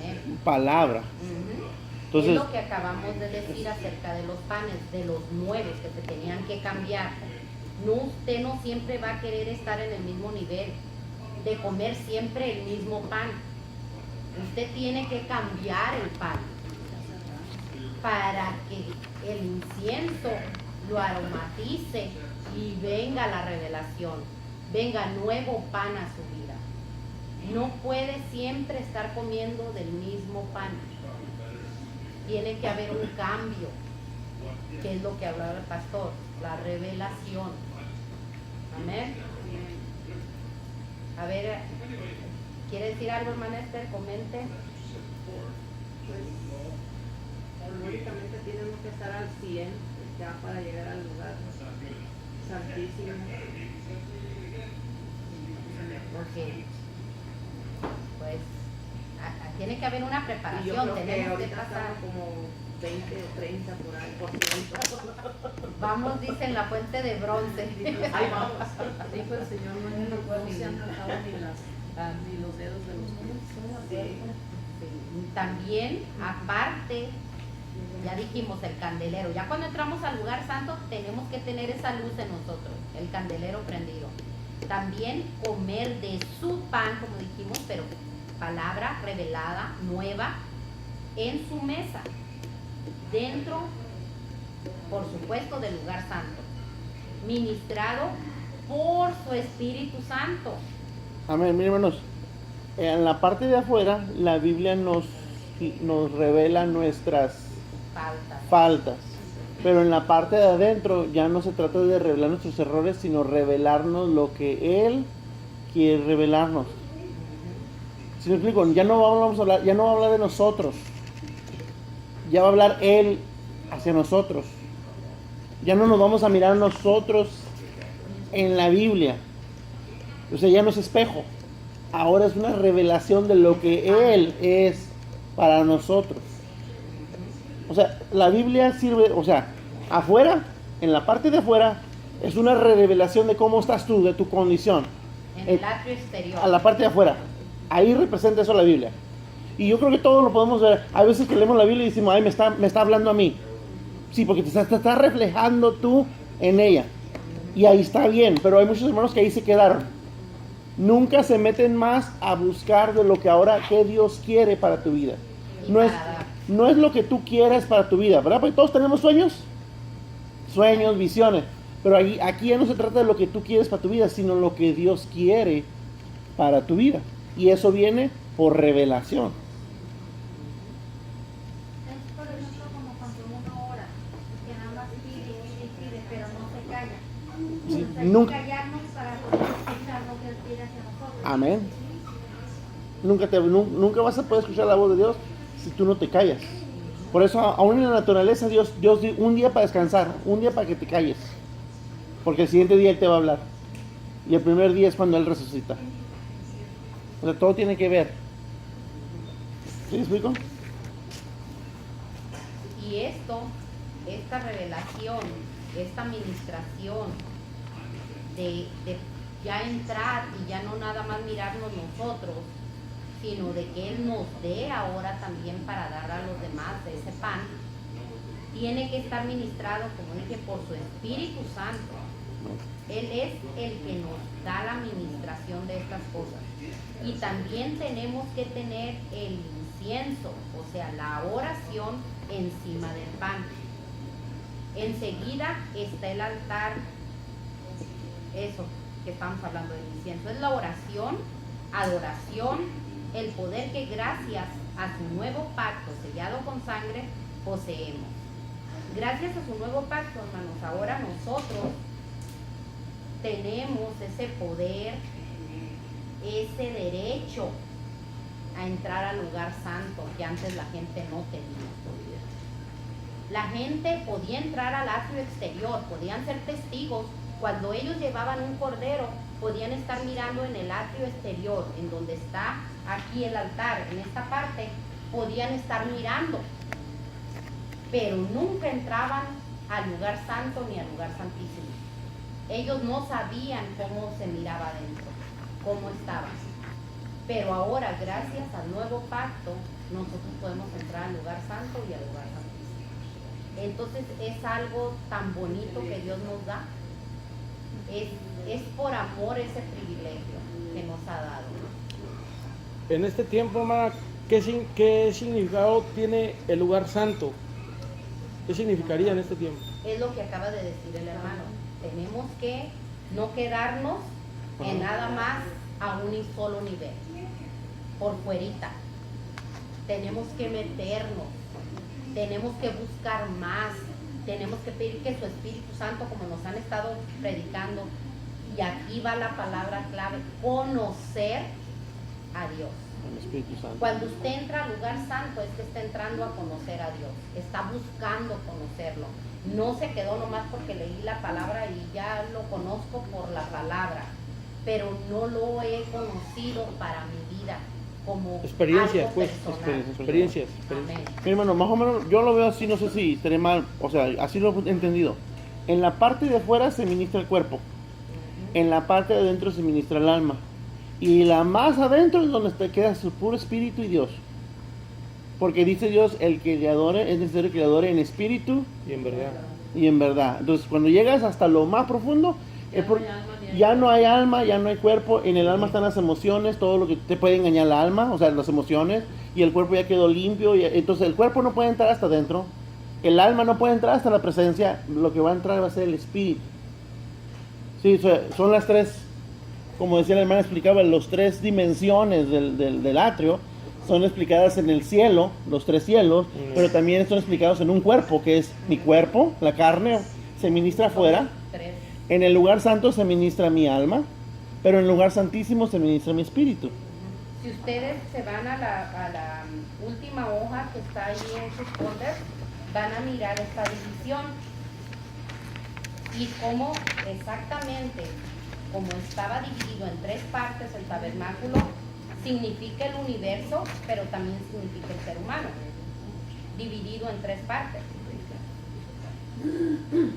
Amén. palabra. Ujú. Entonces, Es lo que acabamos de decir acerca de los panes, de los nuevos que se tenían que cambiar. No, usted no siempre va a querer estar en el mismo nivel, de comer siempre el mismo pan. Usted tiene que cambiar el pan para que el incienso lo aromatice y venga la revelación, venga nuevo pan a su vida. No puede siempre estar comiendo del mismo pan. Tiene que haber un cambio, que es lo que hablaba el pastor, la revelación. Amén. A ver, ¿quiere decir algo, hermana Esther? Comente. Pues, lógicamente tenemos que estar al 100 ya para llegar al lugar santísimo. Porque, pues, tiene que haber una Y yo preparación. creo que Tenemos que ahorita pasar. estamos como 20 o 30 por ahí por ciento. Vamos, dicen, la fuente de bronce. Ahí vamos. Dijo el Señor, no se han tocado ni los dedos de los pies. Sí. También, aparte, ya dijimos el candelero. Ya cuando entramos al lugar santo, tenemos que tener esa luz en nosotros, el candelero prendido. También comer de su pan, como dijimos, pero palabra revelada, nueva, en su mesa, dentro, por supuesto, del lugar santo, ministrado por su Espíritu Santo. Amén, miren, hermanos. En la parte de afuera, la Biblia nos revela nuestras faltas. Pero en la parte de adentro ya no se trata de revelar nuestros errores, sino revelarnos lo que Él quiere revelarnos. Si me explico, ya no va a hablar de nosotros. Ya va a hablar Él hacia nosotros. Ya no nos vamos a mirar nosotros en la Biblia. O sea, ya no es espejo. Ahora es una revelación de lo que Él es para nosotros. O sea, la Biblia sirve, o sea, afuera, en la parte de afuera, es una revelación de cómo estás tú, de tu condición. En el atrio exterior. A la parte de afuera. Ahí representa eso la Biblia. Y yo creo que todos lo podemos ver. Hay veces que leemos la Biblia y decimos, ay, me está hablando a mí. Sí, porque te está reflejando tú en ella. Y ahí está bien, pero hay muchos hermanos que ahí se quedaron. Nunca se meten más a buscar de lo que ahora, que Dios quiere para tu vida. No es lo que tú quieres para tu vida, ¿verdad? Porque todos tenemos sueños, visiones. Pero aquí ya no se trata de lo que tú quieres para tu vida, sino lo que Dios quiere para tu vida. Y eso viene por revelación. Es por ejemplo como cuando uno ora, que nada más pide, pero no se calla. Sí, Hay que callarnos para poder escuchar lo que Él pide hacia nosotros. Amén. Nunca vas a poder escuchar la voz de Dios si tú no te callas. Por eso, aún en la naturaleza, Dios dio un día para descansar, un día para que te calles. Porque el siguiente día Él te va a hablar. Y el primer día es cuando Él resucita. O sea, todo tiene que ver. ¿Sí me explico? Y esta revelación, esta ministración de ya entrar y ya no nada más mirarnos nosotros, sino de que Él nos dé ahora también para dar a los demás de ese pan, tiene que estar ministrado, como dije, por su Espíritu Santo. Él es el que nos da la ministración de estas cosas. Y también tenemos que tener el incienso, o sea, la oración encima del pan. Enseguida está el altar, eso que estamos hablando del incienso, es la oración, adoración, el poder que gracias a su nuevo pacto sellado con sangre poseemos. Gracias a su nuevo pacto, hermanos, ahora nosotros tenemos ese poder, ese derecho a entrar al lugar santo que antes la gente no tenía. La gente podía entrar al atrio exterior, podían ser testigos. Cuando ellos llevaban un cordero, podían estar mirando en el atrio exterior, en donde está aquí el altar, en esta parte, podían estar mirando, pero nunca entraban al lugar santo ni al lugar santísimo. Ellos no sabían cómo se miraba adentro, cómo estaba. Pero ahora, gracias al nuevo pacto, nosotros podemos entrar al lugar santo y al lugar santísimo. Entonces es algo tan bonito que Dios nos da. Es por amor ese privilegio que nos ha dado. En este tiempo, hermana, ¿qué significado tiene el lugar santo? ¿Qué significaría en este tiempo? Es lo que acaba de decir el hermano. Tenemos que no quedarnos en nada más a un solo nivel. por fuerita. Tenemos que meternos, tenemos que buscar más, tenemos que pedir que su Espíritu Santo, como nos han estado predicando, y aquí va la palabra clave, conocer a Dios. El Espíritu Santo. Cuando usted entra al lugar santo es que está entrando a conocer a Dios, está buscando conocerlo. No se quedó nomás porque leí la palabra y ya lo conozco por la palabra, pero no lo he conocido para mi vida como Experiencias, algo pues, personal. experiencias. Amén. Mi hermano, más o menos, yo lo veo así, no sé si estaré mal, o sea, así lo he entendido. En la parte de afuera se ministra el cuerpo, en la parte de adentro se ministra el alma, y la más adentro es donde te queda su puro espíritu y Dios. Porque dice Dios, el que le adore, es necesario que le adore en espíritu Y en verdad. y en verdad. Entonces, cuando llegas hasta lo más profundo, ya no hay alma, ya no hay cuerpo. En el alma están las emociones, todo lo que te puede engañar el alma, o sea, las emociones, y el cuerpo ya quedó limpio. Entonces, el cuerpo no puede entrar hasta adentro, el alma no puede entrar hasta la presencia. Lo que va a entrar va a ser el espíritu. Sí, son las tres, como decía la hermana, explicaba, las tres dimensiones del atrio. Son explicadas en el cielo, los tres cielos, pero también son explicados en un cuerpo, que es mi cuerpo, la carne, se ministra afuera. Tres. En el lugar santo se ministra mi alma, pero en el lugar santísimo se ministra mi espíritu. Si ustedes se van a la última hoja que está ahí en sus folders, van a mirar esta división y cómo exactamente, como estaba dividido en tres partes el tabernáculo, significa el universo, pero también significa el ser humano, dividido en tres partes.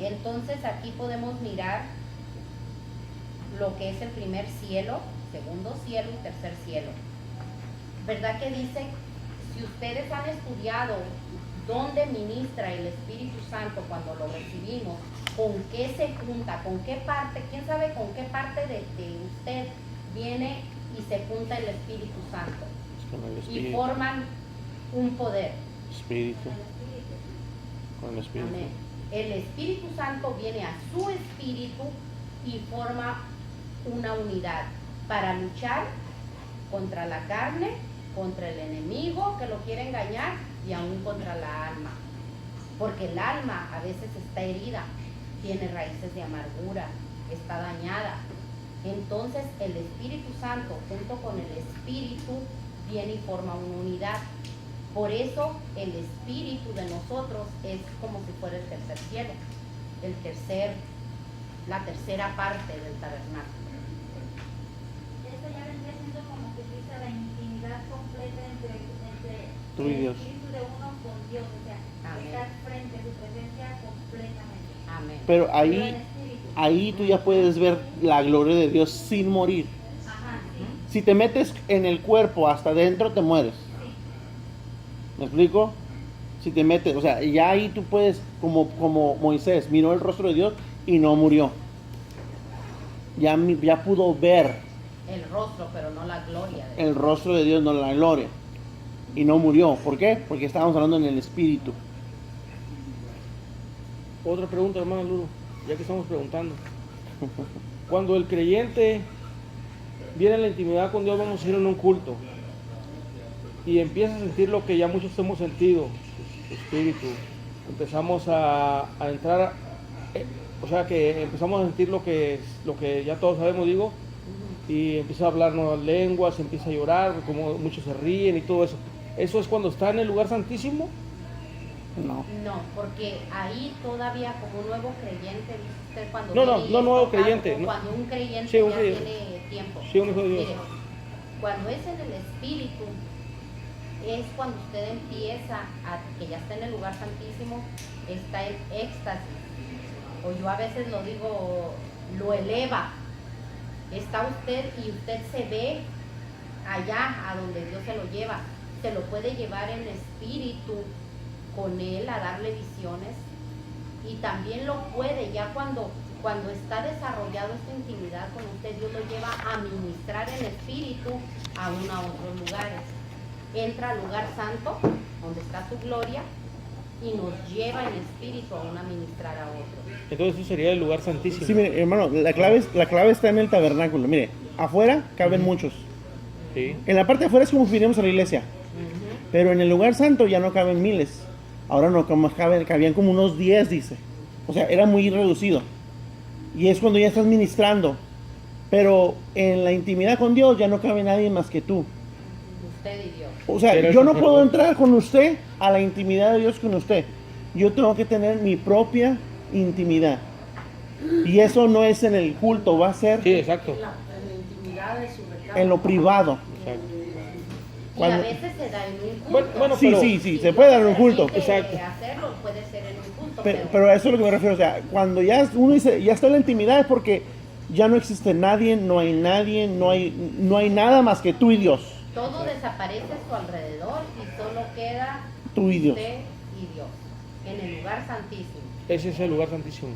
Entonces aquí podemos mirar lo que es el primer cielo, segundo cielo y tercer cielo. ¿Verdad que dice, si ustedes han estudiado dónde ministra el Espíritu Santo cuando lo recibimos, con qué se junta, con qué parte, quién sabe con qué parte de usted viene y se junta el Espíritu Santo Con el y espíritu. forman un poder? Espíritu. Con el espíritu. Amén. El Espíritu Santo viene a su espíritu y forma una unidad para luchar contra la carne, contra el enemigo que lo quiere engañar y aún contra la alma. Porque el alma a veces está herida, tiene raíces de amargura, está dañada. Entonces el Espíritu Santo junto con el Espíritu viene y forma una unidad. Por eso el espíritu de nosotros es como si fuera el tercer cielo, la tercera parte del tabernáculo. Eso ya vendría siendo como que dice la intimidad completa entre Tú y el Dios. espíritu de uno con Dios, o sea, Amén. estar frente a su presencia completamente. Amén. Pero Pero en espíritu. ahí tú ya puedes ver la gloria de Dios sin morir. Ajá, sí. Si te metes en el cuerpo hasta adentro, te mueres. ¿Me explico? Si te metes, o sea, ya ahí tú puedes, como Moisés, miró el rostro de Dios y no murió. Ya pudo ver El rostro, pero no la gloria de el rostro de Dios, no la gloria. Y no murió. ¿Por qué? Porque estábamos hablando en el espíritu. Otra pregunta, hermano Luro, ya que estamos preguntando. Cuando el creyente viene a la intimidad con Dios, vamos a ir en un culto, y empieza a sentir lo que ya muchos hemos sentido, espíritu, empezamos a entrar, o sea que empezamos a sentir lo que ya todos sabemos, digo, y empieza a hablar nuevas lenguas, empieza a llorar, como muchos se ríen y todo eso. ¿Eso es cuando está en el lugar santísimo? No. No, porque ahí todavía como un nuevo creyente, dice usted, cuando No, viene no, y no es nuevo tocado, creyente, o no. cuando un creyente Sí, un ya creyente. tiene tiempo. Sí, un hijo de Dios. Mire, cuando es en el espíritu, es cuando usted empieza que ya está en el lugar santísimo, está en éxtasis, o yo a veces lo digo, lo eleva. Está usted y usted se ve allá a donde Dios se lo lleva, se lo puede llevar en espíritu con él a darle visiones, y también lo puede ya cuando está desarrollado esta intimidad con usted, Dios lo lleva a ministrar en espíritu aún a otros lugares. Entra al lugar santo donde está su gloria y nos lleva en espíritu aún a ministrar a otros. Entonces eso sería el lugar santísimo. Sí, mire, hermano, la clave está en el tabernáculo. Mire, afuera caben muchos. Sí. En la parte de afuera es como si viniéramos a la iglesia. Pero en el lugar santo ya no caben miles. Ahora no, como cabían como unos 10, dice. O sea, era muy reducido. Y es cuando ya estás ministrando. Pero en la intimidad con Dios ya no cabe nadie más que tú. Usted y Dios. O sea, Pero yo eso no fue puedo bueno. entrar con usted a la intimidad de Dios con usted. Yo tengo que tener mi propia intimidad. Y eso no es en el culto, va a ser Sí, exacto. En la intimidad de su recámara. en lo privado. Exacto. Y Cuando- a veces se da en un culto. Bueno, Sí, pero- sí, sí, se puede dar en un culto. Permite Exacto. hacerlo, puede ser en un culto, Pero a eso es lo que me refiero. O sea, cuando ya uno dice, ya está en la intimidad es porque ya no existe nadie, no hay nada más que tú y Dios. todo desaparece a su alrededor y solo queda Tú y Dios. usted y Dios en el lugar santísimo. Ese es el lugar santísimo.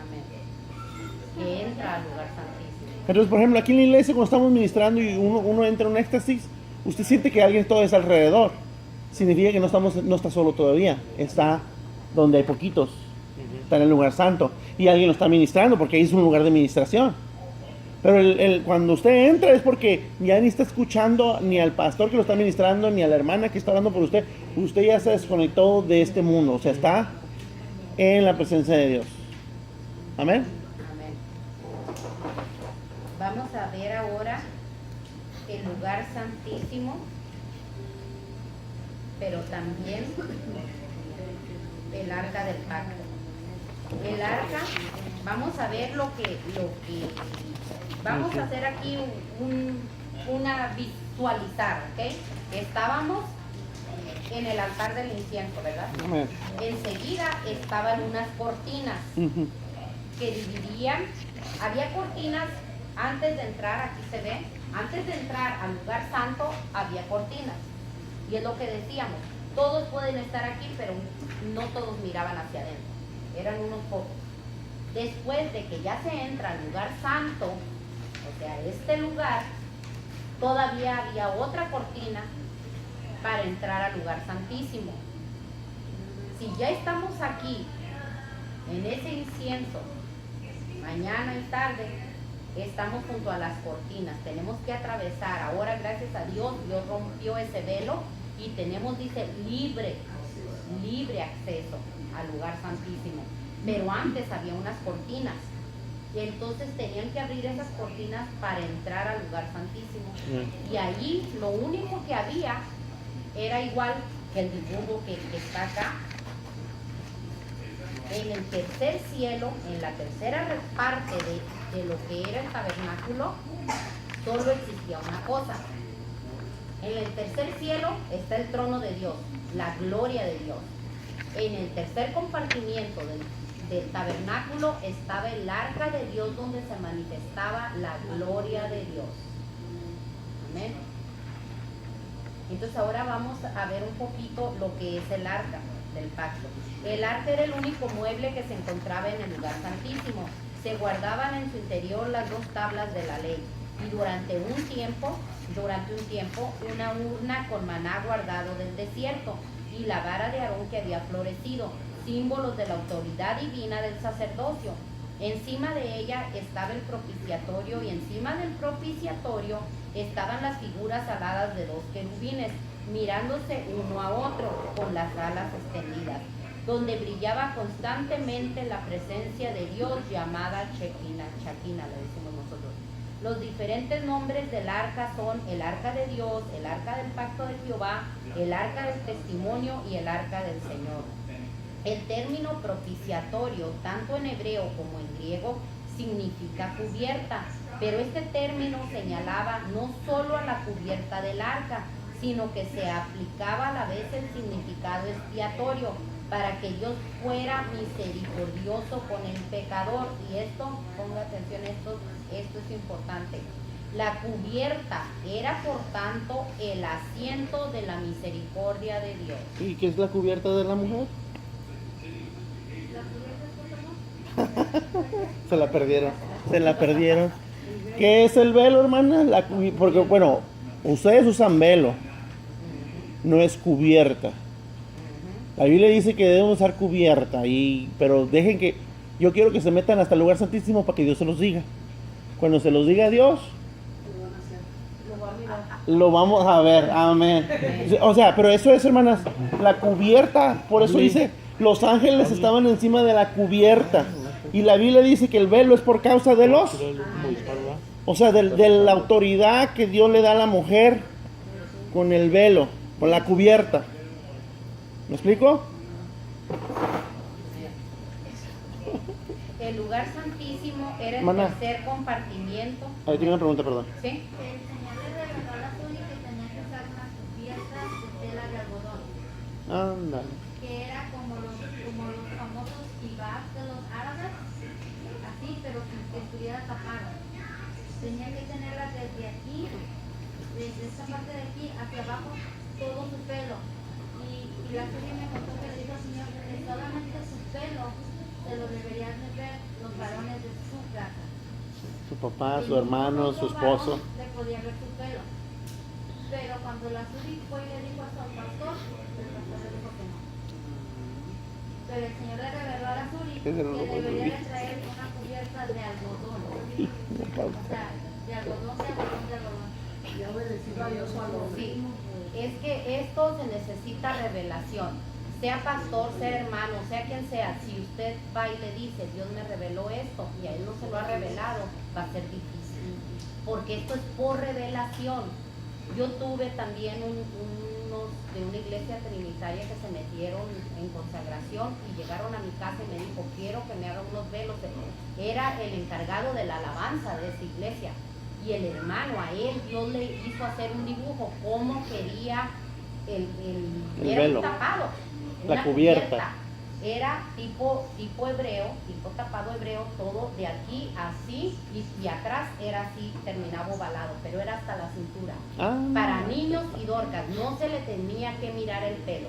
Amén. Que entra al lugar santísimo. Entonces, por ejemplo, aquí en la iglesia cuando estamos ministrando y uno entra en un éxtasis, usted siente que alguien todo es alrededor. Significa que no está solo todavía. Está donde hay poquitos. Está en el lugar santo. Y alguien lo está ministrando porque ahí es un lugar de ministración. Pero cuando usted entra es porque ya ni está escuchando ni al pastor que lo está ministrando, ni a la hermana que está hablando por usted. Usted ya se desconectó de este mundo. O sea, está en la presencia de Dios. Amén. Amén. Vamos a ver ahora el lugar santísimo, pero también el arca del pacto. El arca, vamos a ver lo que vamos a hacer aquí una visualizar, ¿ok? Estábamos en el altar del incienso, ¿verdad? Amén. Enseguida estaban unas cortinas Ujú. que dividían, había cortinas antes de entrar, aquí se ve, antes de entrar al lugar santo había cortinas. Y es lo que decíamos, todos pueden estar aquí, pero no todos miraban hacia adentro, eran unos pocos. Después de que ya se entra al lugar santo, o sea, este lugar, todavía había otra cortina para entrar al lugar santísimo. Si ya estamos aquí, en ese incienso, mañana y tarde, estamos junto a las cortinas, tenemos que atravesar. Ahora, gracias a Dios, Dios rompió ese velo y tenemos, dice, libre acceso al lugar santísimo. Pero antes había unas cortinas y entonces tenían que abrir esas cortinas para entrar al lugar santísimo. Y allí lo único que había era igual que el dibujo que está acá. En el tercer cielo, en la tercera parte de lo que era el tabernáculo, solo existía una cosa. En el tercer cielo está el trono de Dios, la gloria de Dios. En el tercer compartimiento del tabernáculo estaba el arca de Dios donde se manifestaba la gloria de Dios. Amén. Entonces ahora vamos a ver un poquito lo que es el arca del pacto. El arca era el único mueble que se encontraba en el lugar santísimo. Se guardaban en su interior las dos tablas de la ley y durante un tiempo una urna con maná guardado del desierto y la vara de Aarón que había florecido, símbolos de la autoridad divina del sacerdocio. Encima de ella estaba el propiciatorio y encima del propiciatorio estaban las figuras aladas de dos querubines, mirándose uno a otro con las alas extendidas, donde brillaba constantemente la presencia de Dios llamada Shekinah, le decimos nosotros. Los diferentes nombres del arca son el arca de Dios, el arca del pacto de Jehová, el arca del testimonio y el arca del Señor. El término propiciatorio, tanto en hebreo como en griego, significa cubierta, pero este término señalaba no solo a la cubierta del arca, sino que se aplicaba a la vez el significado expiatorio, para que Dios fuera misericordioso con el pecador. Y esto, ponga atención, esto es importante. La cubierta era, por tanto, el asiento de la misericordia de Dios. ¿Y qué es la cubierta de la mujer? Se la perdieron. ¿Qué es el velo, hermana? Porque, bueno, ustedes usan velo, no es cubierta. La Biblia dice que debemos usar cubierta, pero dejen que, yo quiero que se metan hasta el lugar santísimo para que Dios se los diga. Cuando se los diga a Dios, Lo vamos a ver, amén. O sea, pero eso es, hermanas, la cubierta. Por eso dice, los ángeles estaban encima de la cubierta. Y la Biblia dice que el velo es por causa de los... O sea, de la autoridad que Dios le da a la mujer con el velo, con la cubierta. ¿Me explico? El lugar santísimo era el Mana. tercer compartimiento. Ahí tengo una pregunta, perdón. ¿Sí? El Señor le reveló a la Suri que tenía que usar una cubierta de tela de algodón, Ándale. que era como los famosos kibab de los árabes, así, pero sin que estuviera tapado. Tenía que tenerla desde aquí, desde esta parte de aquí hacia abajo, todo su pelo. Y la Suri me contó que le dijo al Señor que solamente su pelo se lo deberían de ver los varones de su casa. Su papá, su Y hermano, ningún su otro esposo. varón le podía ver su pelo. Pero cuando la Suri fue y le dijo a su pastor, el pastor le dijo que no. Pero el Señor le reveló a la Suri ¿Qué se que lo debería de traer una cubierta de algodón. O sea, de algodón. Y ha obedecido a Dios o a los Sí. Es que esto se necesita revelación. Sea pastor, sea hermano, sea quien sea, si usted va y le dice, Dios me reveló esto y a él no se lo ha revelado, va a ser difícil. Porque esto es por revelación. Yo tuve también unos de una iglesia trinitaria que se metieron en consagración y llegaron a mi casa y me dijo, quiero que me haga unos velos. Era el encargado de la alabanza de esa iglesia. Y el hermano, a él, Dios le hizo hacer un dibujo, cómo quería el era velo. un tapado. La Una cubierta. Era tipo hebreo, tipo tapado hebreo, todo de aquí así y atrás era así, terminaba ovalado, pero era hasta la cintura. Para niños y dorcas, no se le tenía que mirar el pelo.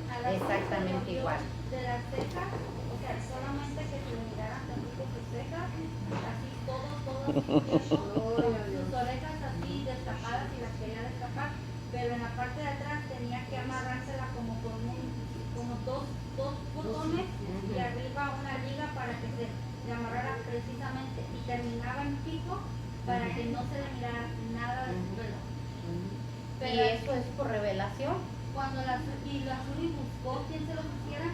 A la Suri Exactamente se le dio igual. De las cejas, o sea, solamente que se le miraran tantito sus cejas, así todas sus orejas así destapadas y las quería destapar, pero en la parte de atrás tenía que amarrársela como con dos botones y arriba una liga para que se le amarrara precisamente y terminaba en pico para que no se le mirara nada de su pelo. Y eso es por revelación. Cuando la Suri buscó quien se lo pusiera,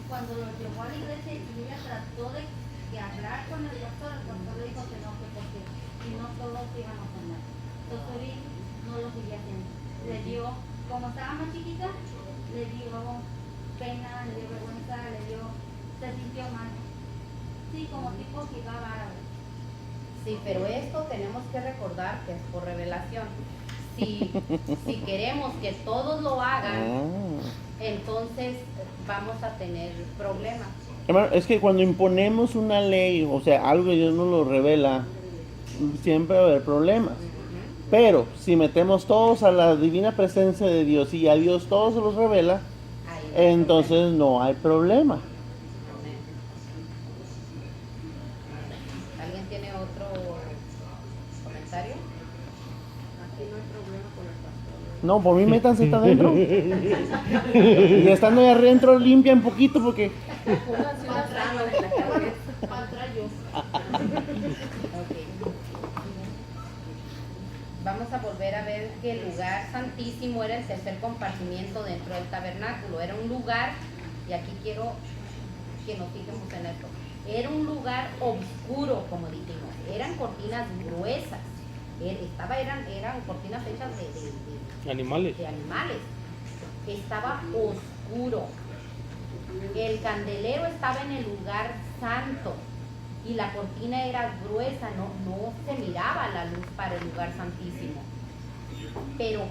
cuando lo llevó a la iglesia y ella trató de hablar con el pastor le dijo que no, que porque si no todos iban a ofender. Entonces Suri no lo seguía haciendo. Le dio, como estaba más chiquita, le dio pena, le dio vergüenza, se sintió mal. Sí, como tipo hijab árabe. Sí, pero esto tenemos que recordar que es por revelación. Si queremos que todos lo hagan, entonces vamos a tener problemas. Hermano, es que cuando imponemos una ley, o sea, algo que Dios nos lo revela, siempre va a haber problemas. Pero si metemos todos a la divina presencia de Dios y a Dios todo se los revela, Ahí entonces no hay problema. Amén. ¿Alguien tiene otro comentario? Aquí no hay problema con el pastor. No, por mí métanse hasta adentro. Y estando ahí adentro limpian poquito porque... Pónganse una sábana en la cabeza. Ok. Vamos a volver a ver que el lugar santísimo era el tercer compartimiento dentro del tabernáculo. Era un lugar, y aquí quiero que nos fijemos en esto, era un lugar oscuro, como dijimos. Eran cortinas gruesas. Eran cortinas hechas de Animales. animales. Estaba oscuro. El candelero estaba en el lugar santo y la cortina era gruesa, no se miraba la luz para el lugar santísimo. Pero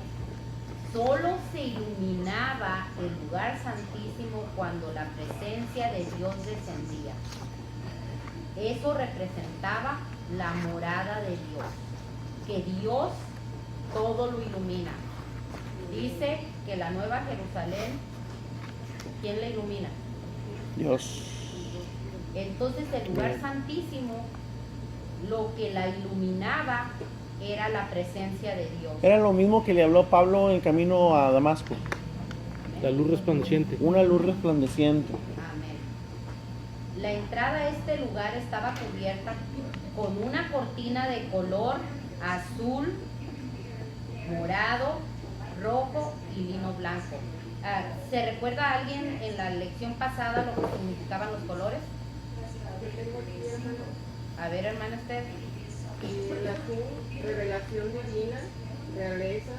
solo se iluminaba el lugar santísimo cuando la presencia de Dios descendía. Eso representaba la morada de Dios, que Dios todo lo ilumina. Dice que la Nueva Jerusalén, ¿quién la ilumina? Dios. Entonces el lugar santísimo, lo que la iluminaba era la presencia de Dios. Era lo mismo que le habló Pablo en camino a Damasco. La luz resplandeciente. Una luz resplandeciente. Amén. La entrada a este lugar estaba cubierta con una cortina de color azul morado, rojo y lino blanco. ¿Se recuerda a alguien en la lección pasada lo que significaban los colores? A ver, hermana Esther. El azul, revelación divina, realeza.